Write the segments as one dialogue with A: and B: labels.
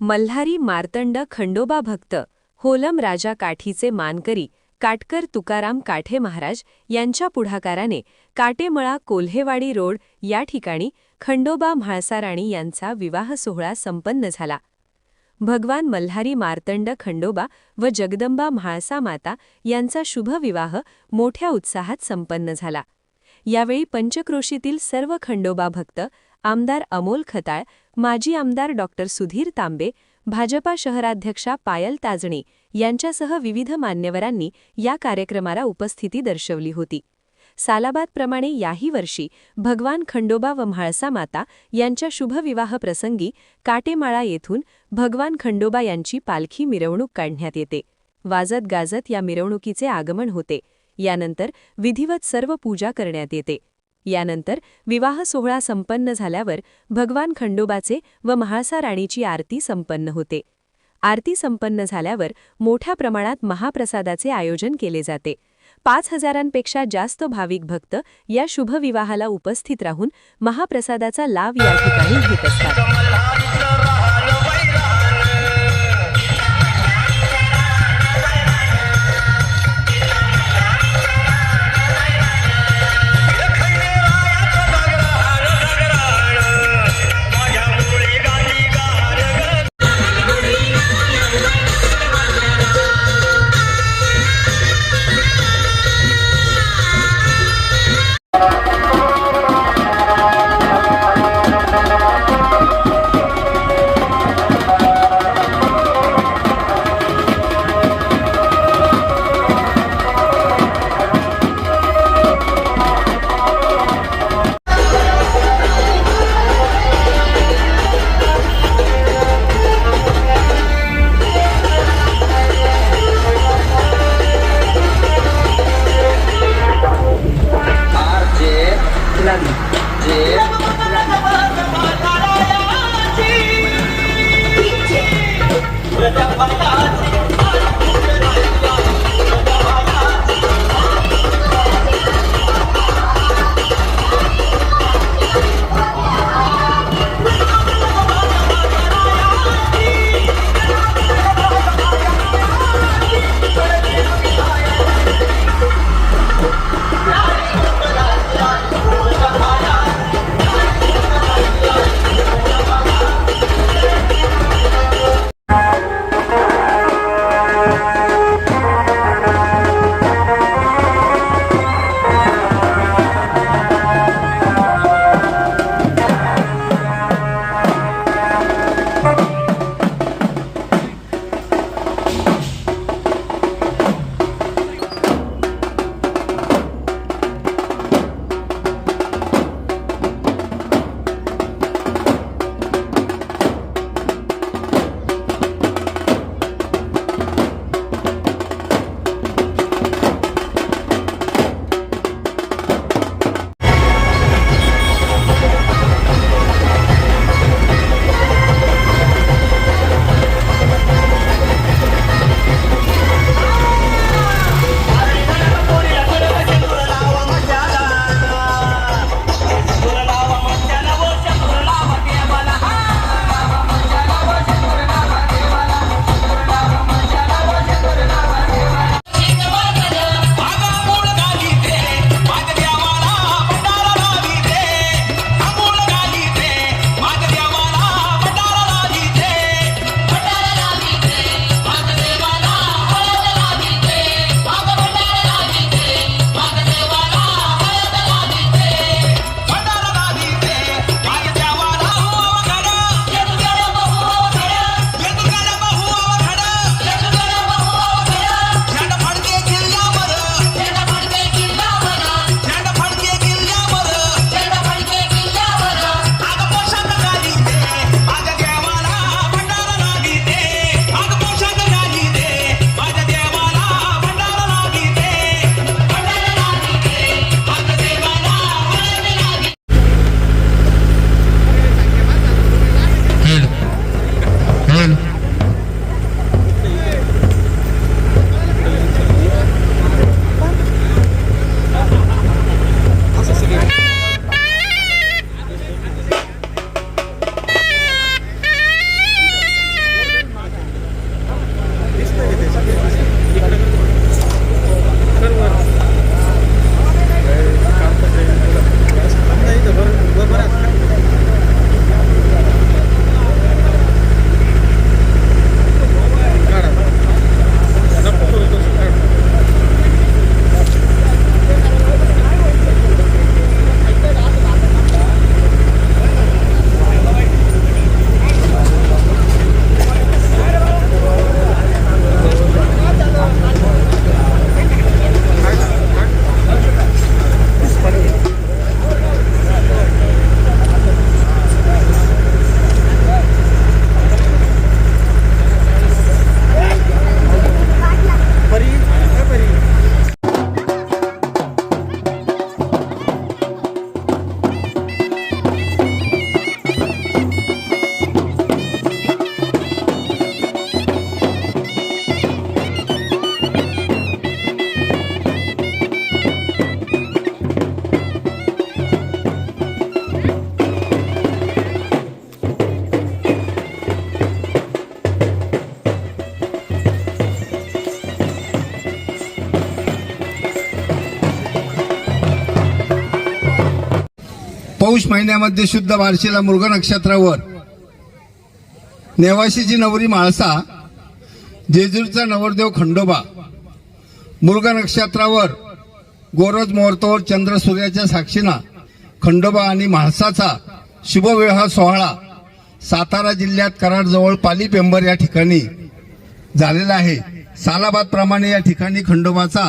A: मल्हारी मार्तंड खंडोबा भक्त होलम राजा काठीचे मानकरी काटकर तुकाराम काठे महाराज यांच्या पुढाकाराने काटेमळा कोल्हेवाडी रोड या ठिकाणी खंडोबा म्हाळसाराणी यांचा विवाह सोहळा संपन्न झाला. भगवान मल्हारी मार्तंड खंडोबा व जगदंबा म्हाळसा माता यांचा शुभविवाह मोठ्या उत्साहात संपन्न झाला. यावेळी पंचक्रोशीतील सर्व खंडोबा भक्त, आमदार अमोल खताळ, माजी आमदार डॉ. सुधीर तांबे, भाजपा शहराध्यक्षा पायल ताजणे यांच्यासह विविध मान्यवरांनी या कार्यक्रमाला उपस्थिती दर्शवली होती. सालाबादप्रमाणे याही वर्षी भगवान खंडोबा व म्हाळसा माता यांच्या शुभविवाह प्रसंगी काटेमाळा येथून भगवान खंडोबा यांची पालखी मिरवणूक काढण्यात येते. वाजत गाजत या मिरवणुकीचे आगमन होते. यानंतर विधिवत सर्व पूजा करण्यात येते. यानंतर विवाह सोहळा संपन्न झाल्यावर भगवान खंडोबाचे व म्हाळसा राणीची आरती संपन्न होते. आरती संपन्न झाल्यावर मोठ्या प्रमाणात महाप्रसादाचे आयोजन केले जाते. 5,000पेक्षा जास्त भाविक भक्त या शुभविवाहाला उपस्थित राहून महाप्रसादाचा लाभ या ठिकाणी घेत असतात.
B: पौष महिन्यामध्ये शुद्ध बार्शीला मृग नक्षत्रावर नेवाशीची नवरी म्हाळसा, जेजूरचा नवरदेव खंडोबा, मृग नक्षत्रावर गोरज मुहूर्तावर चंद्र सूर्याच्या साक्षीनं खंडोबा आणि म्हाळसाचा शुभविवाह सोहळा सातारा जिल्ह्यात कराडजवळ पाली पेंबर या ठिकाणी झालेला आहे। सालाबाद प्रमाणे या ठिकाणी खंडोबाचा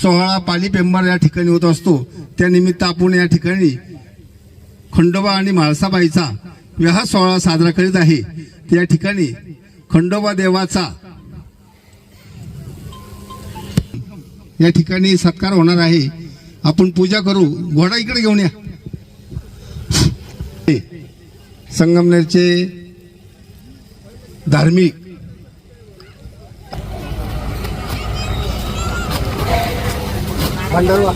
B: सोहळा पाली पेंबर या ठिकाणी होत असतो। त्यानिमित्त आपण या ठिकाणी खंडोबा आणि म्हाळसाबाईचा विवाह सोहळा साजरा करीत आहे। त्या ठिकाणी खंडोबा देवाचा या ठिकाणी सत्कार होणार आहे। आपण पूजा करू। घोडा इकडे घेऊन या। संगमनेरचे धार्मिक भांडरवा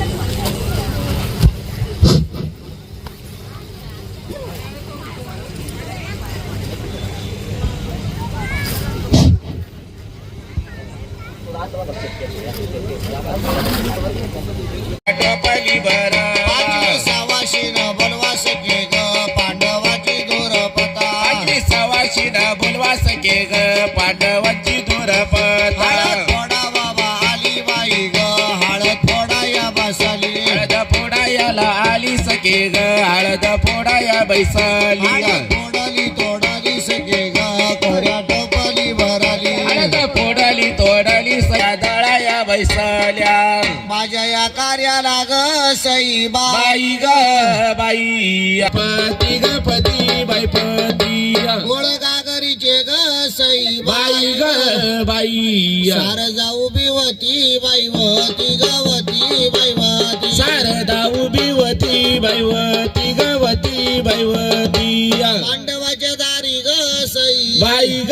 C: पांडवाची दुरपता
D: फोडा बाबा आली बाई ग हळद फोडा या बसाली
C: हळद फोडायला आली सके ग हळद फोडाया बैसाली
D: तोडली सगे ग कोऱ्या टोपली भराली
C: हळद तोडली दळाया बैसाल्या
D: माझ्या या कार्याला ग सई
C: बाई ग बाई पती ग पती बाई पती
D: गोळ गागरीचे ग सई
C: बाई ग बाई
D: सार जाऊ बिवती बाईवती गवती बाईवती
C: शारदा उभी वती बैवती गवती बैवती
D: पांडवाच्या दारी ग सई
C: बाई ग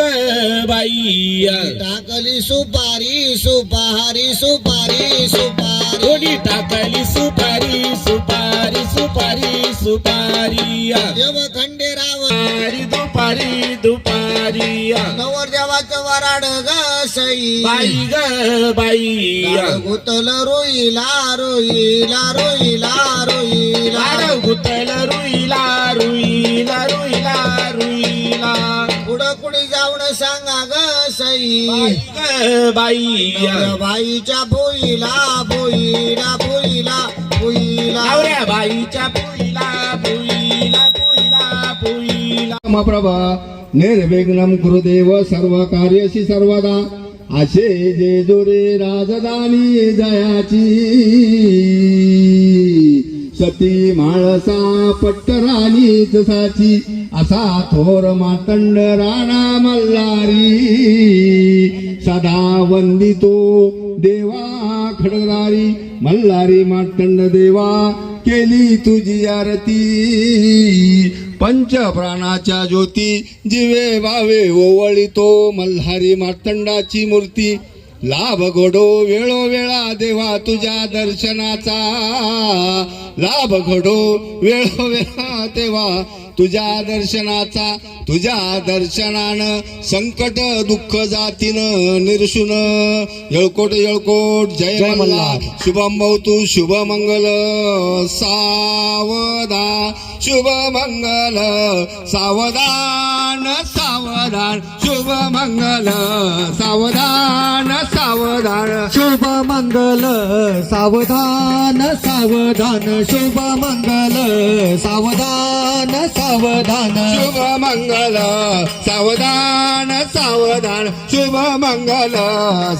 C: बाई
D: टाकली सुपारी सुपारी सुपारी सुपारी
C: थोडी टाकली सुपारी सुपारी सुपारी सुपारी
D: देव खंडेराव
C: दुपारी दुपारी
D: नवरदेवाचं वराड ग सई
C: बाई ग बाई
D: गुतल रोईला रोईला रोईला रोईला
C: गुतल रुईला रुईला रुईला रुईला
D: पुढं कुणी जाऊन सांगा ग सई
C: ग बाई
D: बाईच्या बोईला बोईला बोईला बोईला
C: नवऱ्या बाईच्या पुईला पुईला पुईला पुईला
B: प्रभा निर्विघ्नं कुरुदेव सर्व कार्यशी सर्वदा असे जेजुरी राजधानी जयाची सती म्हाळसा पट्टराणीच साची असा थोर मातंड राणा मल्हारी सदा वंदितो देवा खडगारी मल्हारी मातंड देवा केली तुझी आरती पंच प्राणाच्या ज्योती जिवे भावे ओवळितो मल्हारी मार्तंडाची मूर्ती लाभ घडो वेळोवेळा देवा तुझ्या दर्शनाचा लाभ घडो वेळोवेळा देवा तुझ्या दर्शनानं संकट दुःख जातीनं निरसून येळकोट येळकोट जय मल्हार शुभम भवतु शुभ मंगल सावधान शुभ मंगल सावधान सावधान शुभ मंगल सावधान सावधान
D: शुभ मंगल सावधान सावधान शुभ मंगल सावधान सावधान
B: शुभ मंगल सावधान सावधान शुभ मंगल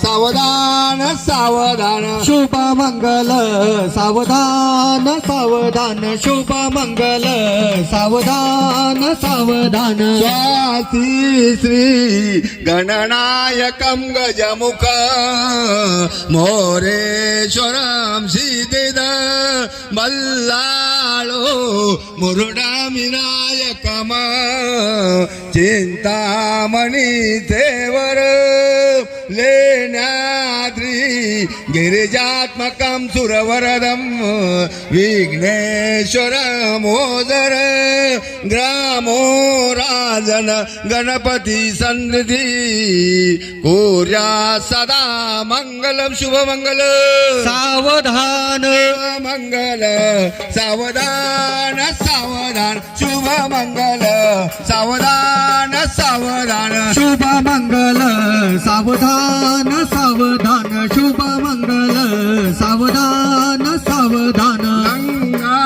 B: सावधान सावधान
D: शुभ मंगल सावधान सावधान शुभ मंगल सावधान सावधान
B: स्वासी श्री गणनायकं गजमुख मोरेश्वरं सिद्धिद मल्लाळो मुरुडामिनायकम चिंतामणी देवर लेण्याद्री गिरिजात्मकं सुरवरदं विघ्नेश्वर मोदर ग्रामो राजन गणपती सन्निधी कोर्या सदा मंगलम शुभ मंगल
D: सावधान
B: मंगल सावधान सावधान शुभ मंगल सावधान सावधान
E: शुभ मंगल सावधान सावधान शुभ मंगल सावधान सावधान
B: गंगा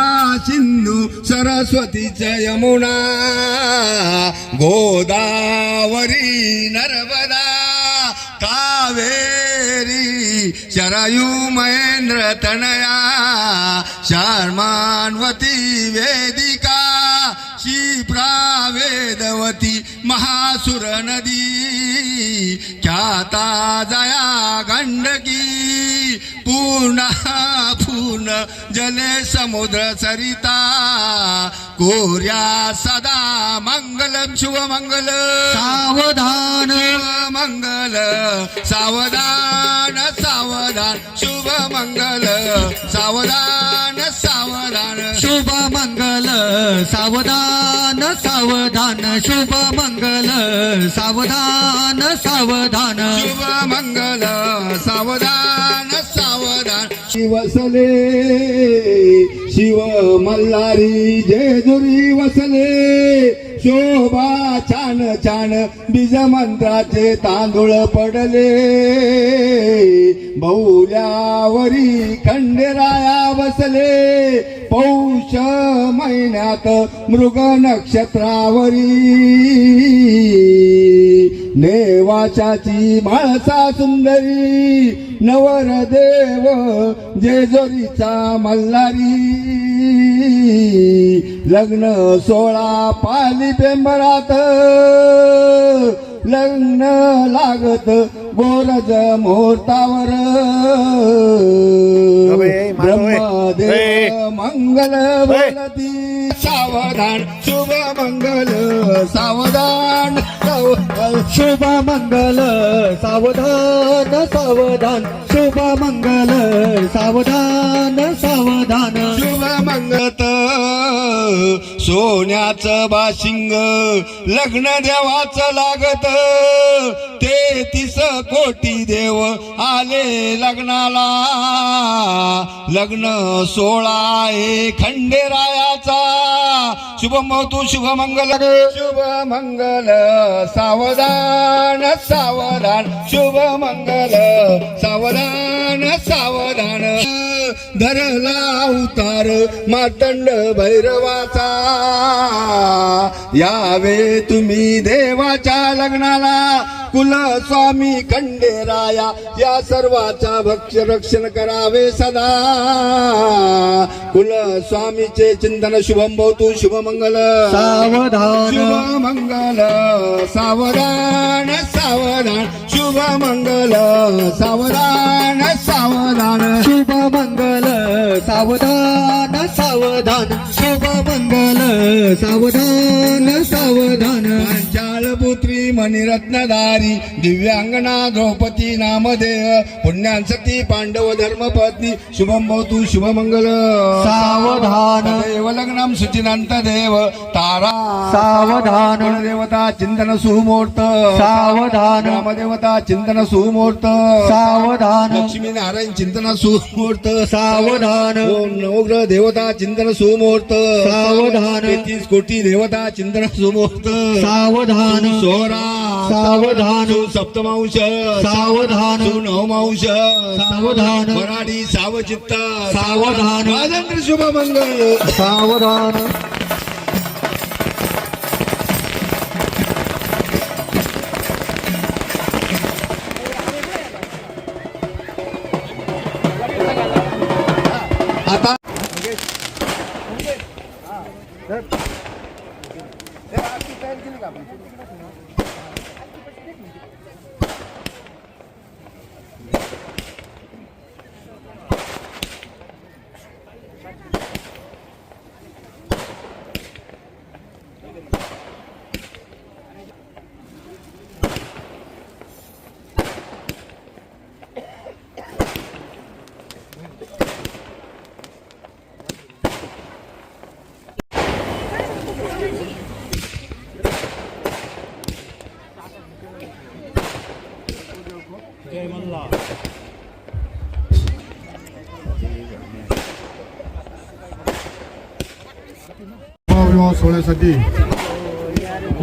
B: सिंधू सरस्वतीच यमुना गोदावरी नर्मदा कावेरी शरयू महेंद्र तनया शर्मान्वती वेदिका क्षिप्रा वेदवती महासुर नदी ख्याता जया गंडकी पूर्ण पूर्ण जले समुद्र सरिता कोर्या सदा मंगलम शुभ मंगल
E: सावधान
B: मंगल सावधान सावधान शुभ मंगल सावधान सावधान
E: शुभ मंगल सावधान सावधान शुभ मंगल सावधान सावधान
B: शुभ मंगल सावधान सावधान शिवसले शिव मल्हारी जेजुरी वसले शोभा छान छान बीज मंत्राचे तांदूळ पडले बहुल्यावरी खंडेराया बसले पौष महिन्यात मृग नक्षत्रावरी नेवाशाची म्हाळसा सुंदरी नवरदेव जेजुरीचा मल्हारी लग्न सोळा पाली पेंबरात लग्न लागत गोरज मुहूर्तावर ब्रह्मदेव मंगल बोलती सावधान शुभ मंगल सावधान
E: शुभ मंगल सावधान सावधान शुभ मंगल सावधान सावधान
B: शुभ मंगत सोन्याचं बाशिंग लग्न देवाचं लागत 33 कोटी देव आले लग्नाला लग्न सोळा आहे खंडेरायाचा शुभ महतू शुभ मंगल सावधान सावधान शुभ मंगल सावधान सावधान धरला उतार मातंड भैरवाचा यावे तुम्ही देवाच्या लग्नाला कुलस्वामी खंडेराया या सर्वाचा भक्ष रक्षण करावे सदा कुलस्वामीचे चिंतन शुभम भवतु शुभ मंगल
E: सावधान
B: शुभ मंगल सावधान सावधान शुभ मंगल सावधान सावधान
E: शुभ मंगल सावधान सावधान शुभ मंगल सावधान सावधान
B: पांचाळ पुत्री मणिरत्नधारी दिव्यांगना द्रौपदी नामदेव पुण्यांसती पांडव धर्मपत्नी शुभम भवतु शुभ मंगल
E: सावधान
B: देव लग्नम सुचिनंत देव तारा
E: सावधान
B: देवता चिंतन सुमुहूर्त
E: सावधान
B: रामदेवता चिंतन सुमुहूर्त
E: सावधान
B: लक्ष्मी नारायण चिंतन सुमुहूर्त
E: सावधान
B: ओम नवग्रह देवता चिंतन सुमुहूर्त
E: सावधान
B: 33 कोटी देवता चिंतन सुमुहूर्त
E: सावधान
B: सोहरा
E: सावधान
B: सप्तमांश
E: सावधान
B: नवमांश
E: सावधान
B: मराठी सावचित्त
E: सावधान
B: राजेंद्र शुभ मंगल
E: सावधान
B: आता
F: महाविवाह सोहळ्यासाठी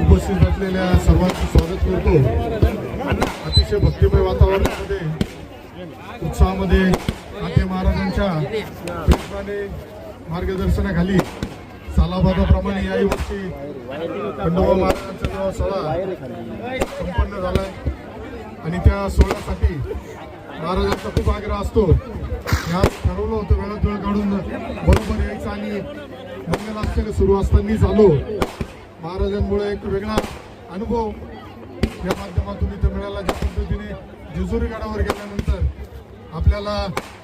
F: उपस्थित असलेल्या सर्वांचं स्वागत करतो. अतिशय भक्तिमय वातावरणामध्ये उत्साहामध्ये काटे महाराजांच्या प्रेमाने मार्गदर्शनाखाली सालाबादाप्रमाणे याही वर्षी खंडोबा महाराजांचा विवाह सोहळा संपन्न झाला आणि त्या सोहळ्यासाठी महाराजांचा खूप आग्रह असतो. ह्या ठरवलं होतं वेळात वेळ काढून बरोबर यायचं आणि मंगलाष्टक सुरू असतानाच आलो. महाराजांमुळे एक वेगळा अनुभव या माध्यमातून इथं मिळाला. ज्या पद्धतीने जेजुरी गडावर गेल्यानंतर आपल्याला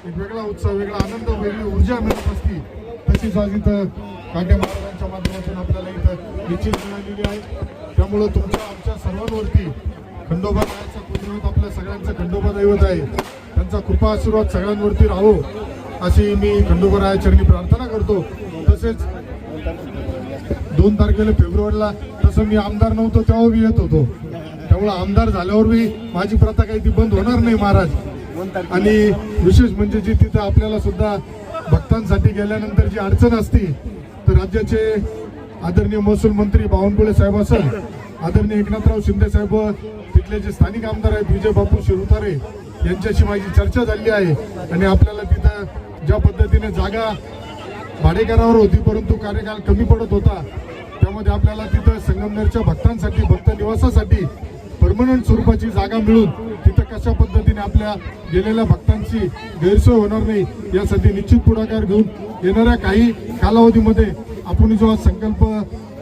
F: एक वेगळा उत्साह, वेगळा आनंद, वेगळी ऊर्जा मिळत असती, तशीच आज इथं काटे महाराजांच्या माध्यमातून आपल्याला इथं निश्चित मिळालेली आहे. त्यामुळं तुमच्या आमच्या सर्वांवरती खंडोबा रायाचा कुलदैवत आपल्या सगळ्यांचं खंडोबा दैवत आहे, त्यांचा कृपा आशीर्वाद सगळ्यांवरती राहो अशी मी खंडोबा रायाचरणी प्रार्थना करतो. तसेच 2 तारखेला फेब्रुवारीला तसं मी आमदार नव्हतो तेव्हा मी येत होतो, त्यामुळे आमदार झाल्यावर मी माझी प्रथा काही ती बंद होणार नाही महाराज. आणि विशेष म्हणजे जी तिथं आपल्याला सुद्धा भक्तांसाठी गेल्यानंतर जी अडचण असती तर राज्याचे आदरणीय महसूल मंत्री बावनकुळे साहेब असेल, आदरणीय एकनाथराव शिंदे साहेब, तिथले जे स्थानिक आमदार आहेत विजय बापू शिरुतारे यांच्याशी माझी चर्चा झाली आहे. आणि आपल्याला तिथं ज्या पद्धतीने जागा भाडेकरावर होती परंतु कार्यकाल कमी पडत होता, त्यामध्ये आपल्याला तिथं संगमनेरच्या भक्तांसाठी, भक्त निवासासाठी परमनंट स्वरूपाची जागा मिळून तिथं कशा पद्धतीने आपल्या गेलेल्या भक्तांची गैरसोय होणार नाही यासाठी निश्चित पुढाकार घेऊन येणाऱ्या काही कालावधीमध्ये आपण जो संकल्प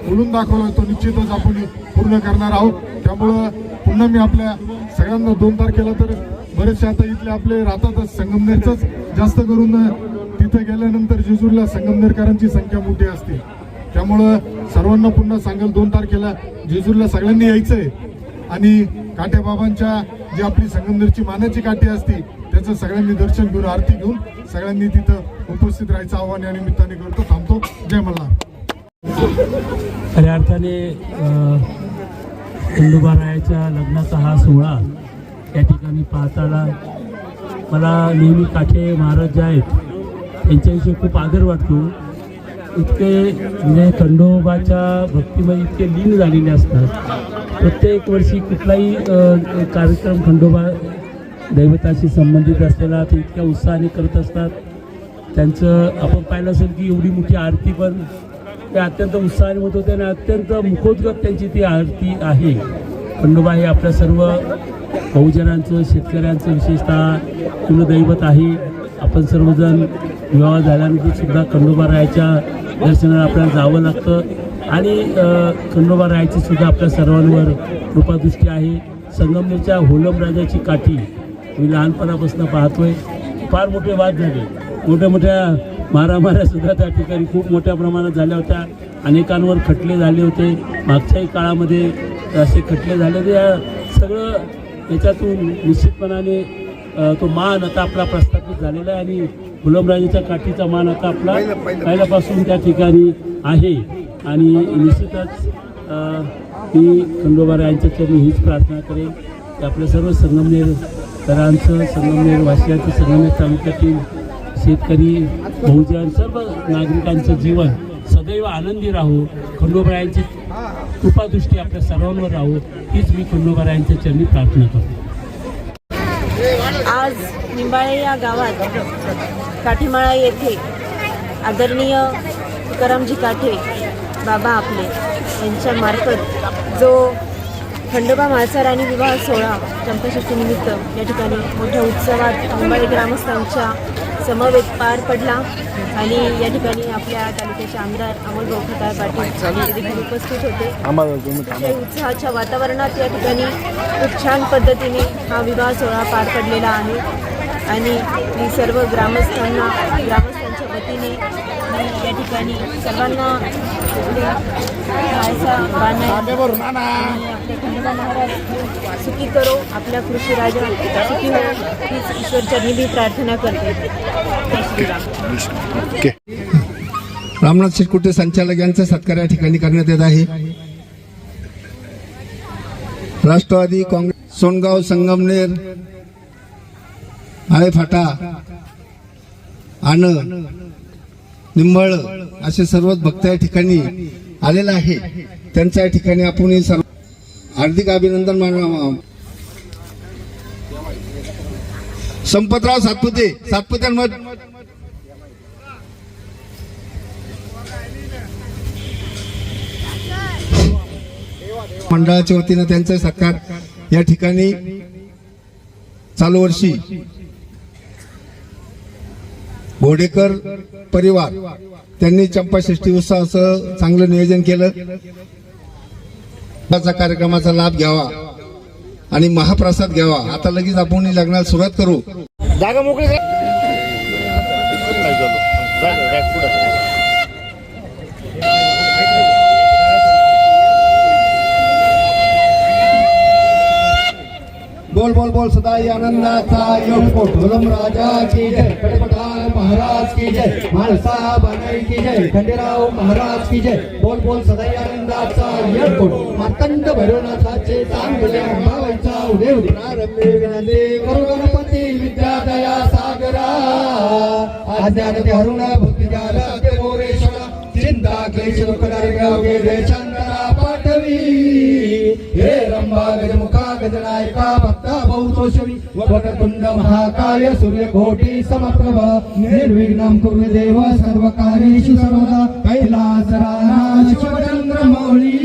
F: बोलून दाखवला तो निश्चितच आपण पूर्ण करणार आहोत. त्यामुळं पुन्हा मी आपल्या सगळ्यांना 2 तारखेला तर बरेचसे आता इथले आपले राहतातच, संगमनेरचंच जास्त करून तिथं गेल्यानंतर जेजुरीला संगमनेरकरांची संख्या मोठी असते, त्यामुळं सर्वांना पुन्हा सांगेल 2 तारखेला जेजुरीला सगळ्यांनी यायचंय आणि काठेबाबांच्या जी आपली संगमनेरची मानाची काठी असती त्याचं सगळ्यांनी दर्शन घेऊन, आरती घेऊन सगळ्यांनी तिथं उपस्थित राहायचं आव्हान या निमित्ताने करतो. थांबतो. जय मल्हार.
G: खऱ्या अर्थाने खंडोबा रायाच्या लग्नाचा हा सोहळा या ठिकाणी पाहताना मला नेहमी काठे महाराज जे आहेत त्यांच्याविषयी खूप आदर वाटतो. इतके म्हणजे खंडोबाच्या भक्तीमध्ये इतके लीन झालेले असतात. प्रत्येक वर्षी कुठलाही कार्यक्रम खंडोबा दैवताशी संबंधित असलेला ते इतक्या उत्साहाने करत असतात. त्यांचं आपण पाहिलं असेल की एवढी मोठी आरती पण ते अत्यंत उत्साहाने होत होते आणि अत्यंत मुखोद्गत त्यांची ती आरती आहे. खंडोबा हे आपल्या सर्व बहुजनांचं, शेतकऱ्यांचं विशेषतः कुलदैवत आहे. आपण सर्वजण विवाह झाल्यानंतर सुद्धा खंडोबा रायाच्या दर्शनाला आपल्याला जावं लागतं आणि खंडोबा रायाची सुद्धा आपल्या सर्वांवर कृपादृष्टी आहे. संगमनेरच्या होलम राजाची काठी मी लहानपणापासून पाहतोय. फार मोठे वाद झाले, मोठ्या मोठ्या मारामाऱ्या सुद्धा त्या ठिकाणी खूप मोठ्या प्रमाणात झाल्या होत्या. अनेकांवर खटले झाले होते. मागच्याही काळामध्ये असे खटले झाले होते. सगळं याच्यातून निश्चितपणाने तो मान आता आपला प्रस्थापित झालेला आहे आणि गुलामराजाच्या काठीचा मान आता आपला पहिल्यापासून त्या ठिकाणी आहे. आणि निश्चितच मी खंडोबा रायांच्या चरणी हीच प्रार्थना करेन की आपल्या सर्व संगमनेरकरांचं, संगमनेर वासियांचं, संगमनेर तालुक्यातील शेतकरी, बहुजन, सर्व नागरिकांचं जीवन सदैव आनंदी राहो, खंडोबारायांची कृपादृष्टी आपल्या सर्वांवर राहो, हीच मी खंडोबारायांच्या चरणी प्रार्थना करतो.
H: आज निंबाळे या गावात काठीमाळा येथे आदरणीय तुकारामजी काठे बाबा आपले यांच्यामार्फत जो खंडोबा म्हाळसार आणि विवाह सोहळा चंपाषष्ठीनिमित्त या ठिकाणी मोठ्या उत्सवात निंबाळे ग्रामस्थांच्या समवेत पार पडला आणि या ठिकाणी आपल्या तालुक्याचे आमदार अमोलभाऊ खताळ पाटील हे देखील उपस्थित होते. अतिशय उत्साहाच्या वातावरणात या ठिकाणी खूप छान पद्धतीने हा विवाह सोहळा पार पडलेला आहे आणि मी सर्व ग्रामस्थांच्या वतीने मी या ठिकाणी सर्वांना आपल्या खंडोबा महाराज सुखी करो, आपल्या कृषी राजा सुखी हो, हीच ईश्वरचरणी मी प्रार्थना करते. जय श्रीराम.
B: रामनाथ शिरकुटे संचालक यांचा सत्कार या ठिकाणी करण्यात येत आहे. राष्ट्रवादी काँग्रेस सोनगाव, संगमनेर, आळेफाटा, आण, निंबाळ असे सर्वच भक्त या ठिकाणी आलेला आहे त्यांच्या या ठिकाणी आपण सर्व हार्दिक अभिनंदन मानव. संपतराव सातपुते मंडळाच्या वतीनं त्यांचा सत्कार या ठिकाणी चालू वर्षी घोडेकर परिवार त्यांनी चंपाषष्ठी उत्सवाचं चांगलं नियोजन केलं. कार्यक्रमाचा लाभ घ्यावा आणि महाप्रसाद घ्यावा. आता लगेच आपण लग्नाला सुरुवात करू.
F: जागा मोकळी करा.
B: बोल बोल बोल सदाई आनंदाचा योग ढोलम राजा की जय, कडपटार महाराज की जय, माळसा बनाई की जय, खंडेराव महाराज की जय. बोल बोल सदाई आनंदाचा योग मातंड भैरवनाथाचे चांगले अंबाबाईचा उदय उदय प्रारंभे विनंदे करू गणपती विद्या दया सागरा आज्ञान ते हरुण भक्ती जाल ते मोरेश्वरा चिंता क्लेश दुःख दारिद्र्य देशांतरा पाठवी हे रंभा गजमुखा गजनायका भक्ता बहुतोषवी वक्रतुंड महाकाय सूर्यकोटी समप्रभ निर्विघ्नं कुरु देव सर्व कार्येषु सर्वदा कैलासराज शिवचंद्र मौली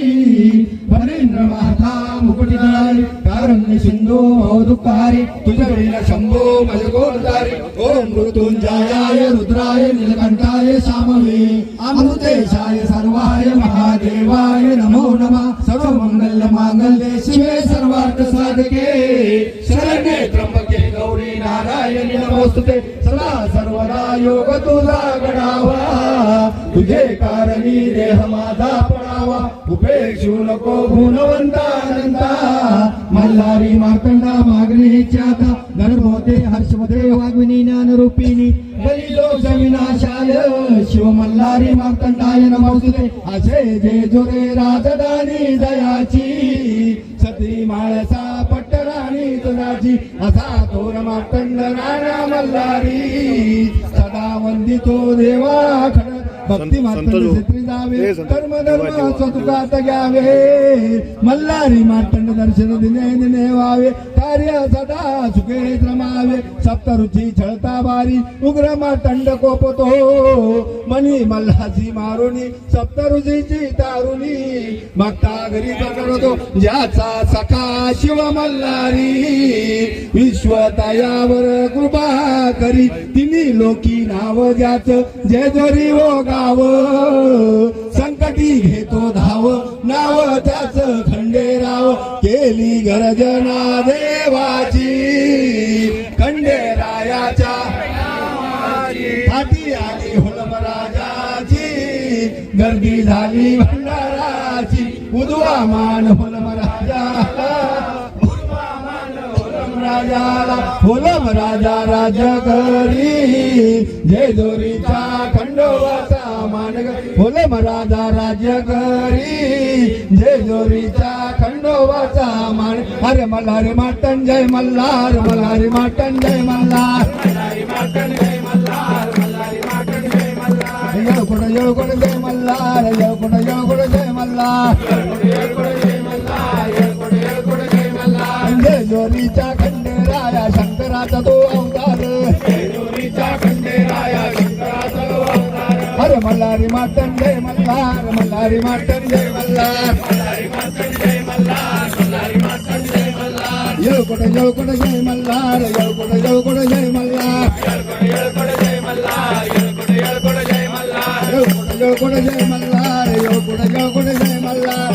B: भरेंद्र माता मुकुटिधारी कारण्य सिंधू मौदुकारी तुझ्या शंभो मज गोलधारी ओम मृत्युंजयाय रुद्राय नीलकंठाय शामवे अमृतेशाय सर्वाय महादेवाय नमो नमः. सर्व मंगल मांगल्ये शिवे सर्वार्थ साधके शरण्ये त्र्यंबके गौरी नारायणी नमोस्तुते. सदा सर्वदा योग तुझा गणावा तुझे कारणी देह माझा पडावा उपेक्षू नको गुणवंतानंता. मल्हारी मार्तंडा मागणी ख्याता गर्भोते हर्षवते वाग्विनी ज्ञानरूपिणी बलिलोक विनाशाय शिव मल्हारी मार्तंडाय नमोस्तुते. असे जे जोरे राजधानी दयाची सती माळसा पट्टराणी तुझाची असा तोर मार्तंड राणा मल्हारी सदा वंदितो देवा खड भक्ती मार्तंड क्षेत्री जावे कर्म धर्म स्वतुकात घ्यावे मल्हारी मार्तंड दर्शन दिने दिने व्हावे कार्य सदा सुखे रमावे. सप्तरुची छळता बारी उग्र मार्तंड कोपतो मनी मल्हासी मारुनी सप्तऋषीची तारुणी मागता घरी करतो ज्याचा सखा शिव मल्हारी विश्व तयावर कृपा करी तिन्ही लोकी नाव ज्याच जय जोरी हो गाव संकटी घेतो धाव नाव त्याच खंडेराव केली गर्जना देवाची खंडेरायाच्या हाती आली हुलम राजाची गर्दी झाली भंडाराची उदवा मान हुलम राजाला हुलम राजा राज करी जय जोरीचा खंडोबाचा मान हुलम राजा राज्य करी जय जोरीचा खंडोबाचा मान. अरे मल्हारी मार्तंड जय मल्हार मल्हारी मार्तंड जय मल्हार मल्हारी मार्तंड जय मल्हार मल्हारी मार्तंड जय मल्हार. येळकोट जय मल्हार येळकोट जय मल्हार जय जोरीचा खंडेराया शंकराचा तो अवतार जय जोरीचा खंडेराया शंकराचा तो अवतार. अरे मल्हारी मार्तंड जय मल्हार मल्हारी मार्तंड जय मल्हार मल्हारी मार्तंड जय मल्हार मल्हारी मार्तंड जय मल्हार. येळकोट जय मल्हार येळकोट जय मल्हार येळकोट जय मल्हार येळकोट जय मल्हार येळकोट जय मल्हार येळकोट जय मल्हार.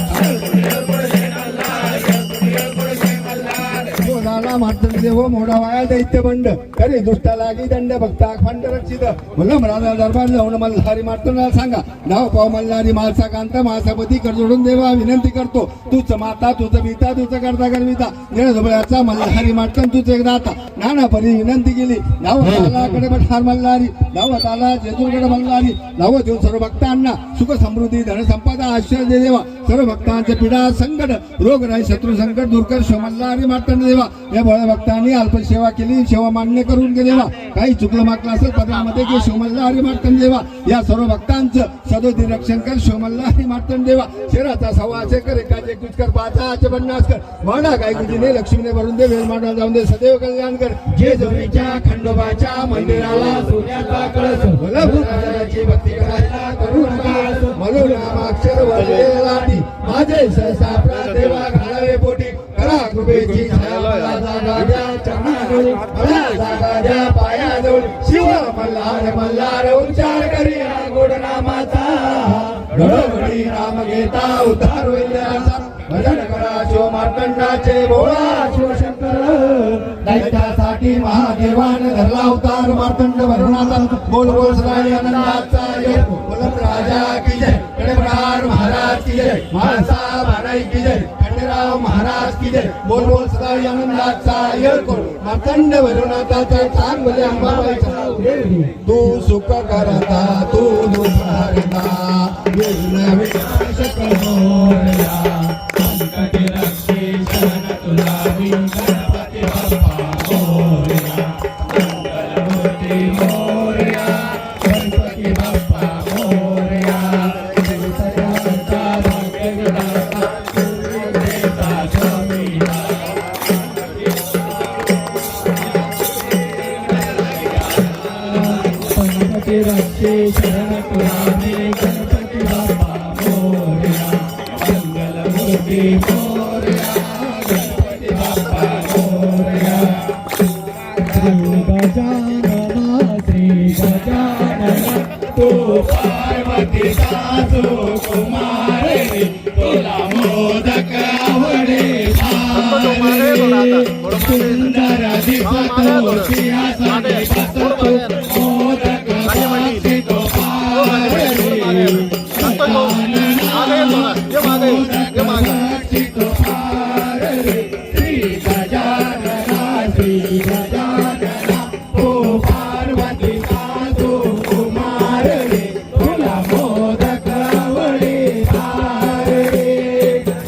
B: मार्तंड देव मोडा वाया दैत्य बंड करे दुष्टा लागी दंड भक्ता खंड रक्षित मुलम राजा दरबार जाऊन मल्हारी मार्तंडाला सांगा नाव पाव मल्हारी मालसा कांता मासापती कर जोडून देवा विनंती करतो तूच माता तुझ पिता तुझ करता करविता जण धुबळ्याचा मल्हारी मार्तंड तुझ एक दाता नाना परी विनंती केली नावत आला कडे मल्हारी नावत आला जेजूरगड मल्हारी नावत येऊन सर्व भक्तांना सुख समृद्धी धन संपदा आश्रय देवा सर्व भक्तांचे पीडा संकट रोग राही शत्रू संकट दूर कर शोमल्लारी मार्तंड देवा. या भोळ्या भक्तांनी अल्प सेवा केली, सेवा मान्य करून घे देवा. काही चुकलं मागलं असेल पदरामध्ये घे शोमल्लारी मार्तंड देवा. या सर्व भक्तांचं सदोदिन रक्षण कर शोमल्लारी मार्तंड देवा. शेराचा सव्वाशे कर एकाचे कुच कर पाचाचे पन्नास कर वाडा काय गुजीने लक्ष्मीने भरून दे वेलमाडा जाऊन दे सदैव कल्याण कर. जेजुरीच्या खंडोबाच्या मंदिराला सोन्याचा कळस भोलाची भक्ती करायला करू नका मनोनामाक्षर वरलेला माझे सहसा देवा घालावे पोटी करा कृपेची छाया मला जागा द्या चरणाजवळ मला जागा द्या पायाजवळ शिव मल्हार मल्हार उच्चार करी गोड नामाचा घडोघडी नाम घेता उद्धार होईल त्याचा. भजन करा शिव मार्तंडाचे भोळा शिवशंकर दैत्यासाठी महादेवान धरला अवतार मार्तंड भरणाचा बोल बोल सदाई आनंदाचा जय बोल राजा की जय गणप्रहार महाराज की जय महासा महाराज की जय खंडेराव महाराज की जय बोल बोल सदाई आनंदाचा जय मार्तंड भरणाचा चांग बोले अंबाबाईचा तू सुख करता तू दुःख हरता योजना विनाश मोरया संकटी रक्षे शरण तुला गणपती बाप्पा मोरया मंगलमूर्ती मोरया गणपती बाप्पा मोरया सर्वांचा भाग्य विधाता देता स्वामीला संकटी रक्षे शरण तुला गणपती बाप्पा मोरया मंगलमूर्ती मोरया गणपती बाप्पा मोरया. श्री गजानन तू पार्वतीचा जो कुमार रे तुला मोदक आवडे सुंदर दिसतो सिंहासनी बसतो मोदक बाप्पीतो पार रे बाप्पीतो पार रे. श्री गजानना ओ पार्वतीचा जो कुमार रे तुला मोदक आवडे पार रे.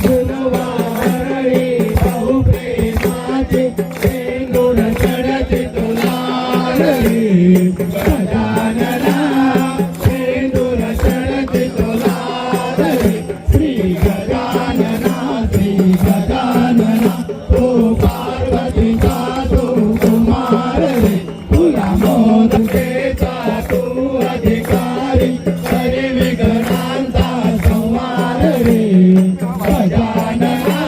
B: गुरुवार रे बहु प्रेमाचे शेंगूर चढते तुला रे गजानना शेंगूर चढते तुला रे. श्री गजानना ओ पार्वतीचा जो कुमार रे तुला मोदकेचा तू अधिकारी हरी विघ्नांचा संहार रे गजानना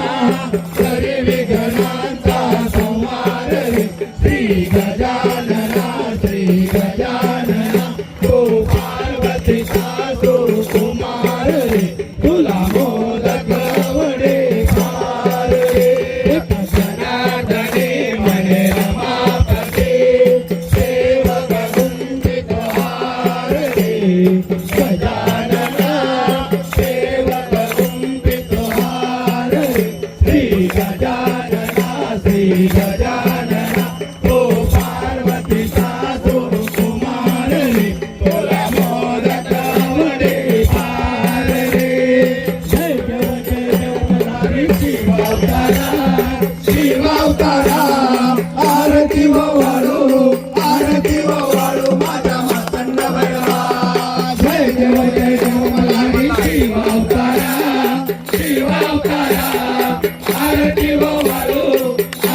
B: हरी विघ्नांचा संहार रे. श्री गजानना ओ पार्वतीचा जो कुमार रे तुला मोदक आवडे पार रे. जनार्दने मने रमापते सेवक गुंजित हार रे गजानना सेवक गुंजित हार रे. श्री गजानना ओ पार्वतीचा जो कुमार रे तुला मोदक आवडे पार रे. जय शिवावतारा आरती वाळू माझा मातंड भैरवा. जय देव मल्हारी शिवावतारा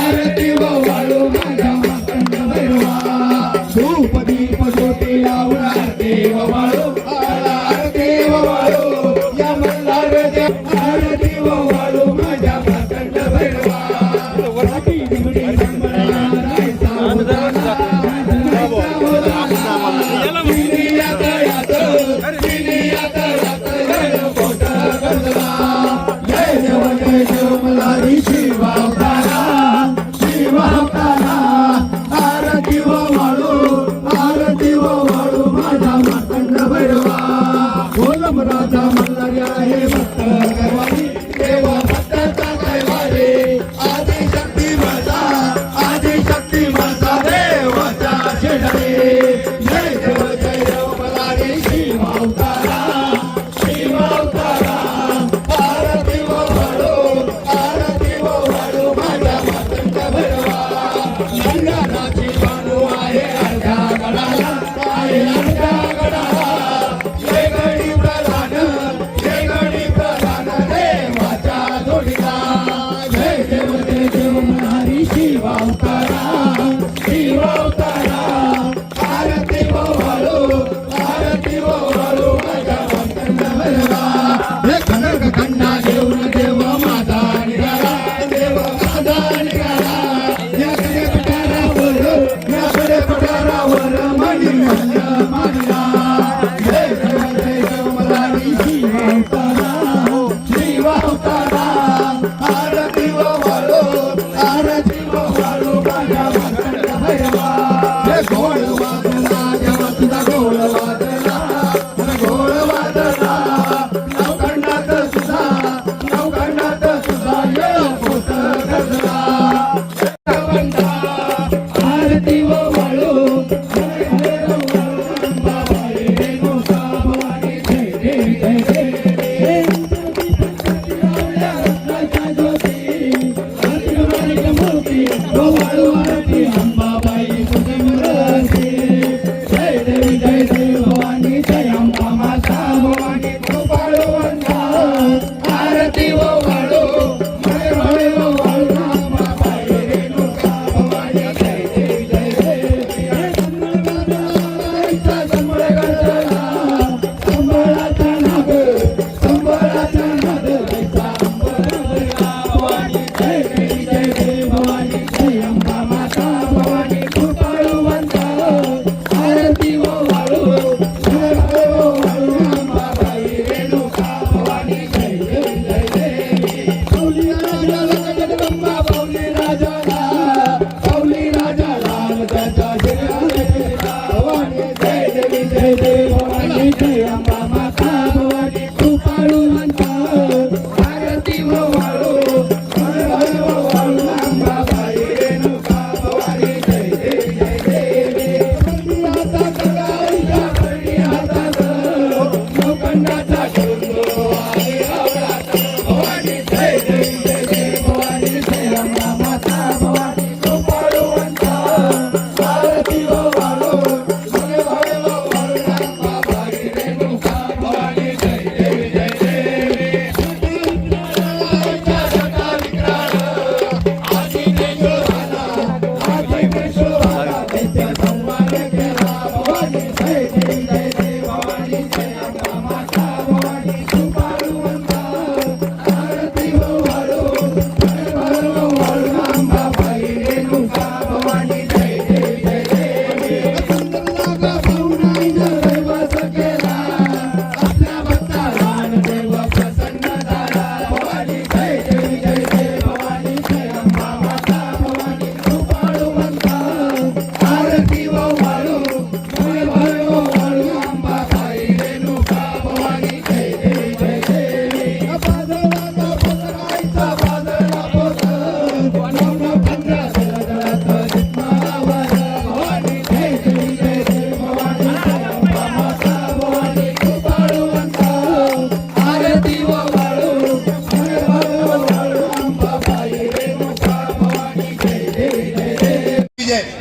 B: आरती वाळू माझा मातंड भैरवा. धूप दीप ज्योती लावणार देव वाळू या मल्हार देव आरती वाळू माझ्या मातंड भैरवा. जय देव मल्हारी शिवावतारा आरती वाळू माझा मातंड भैरवा.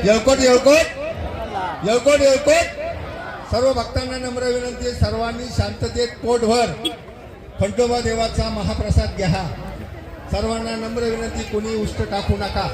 B: येळकोट येळकोट येळकोट येळकोट. सर्व भक्तांना नम्र विनंती आहे, सर्वांनी शांततेत पोटभर खंडोबा देवाचा महाप्रसाद घ्या. सर्वांना नम्र विनंती, कोणी उष्ट टाकू नका.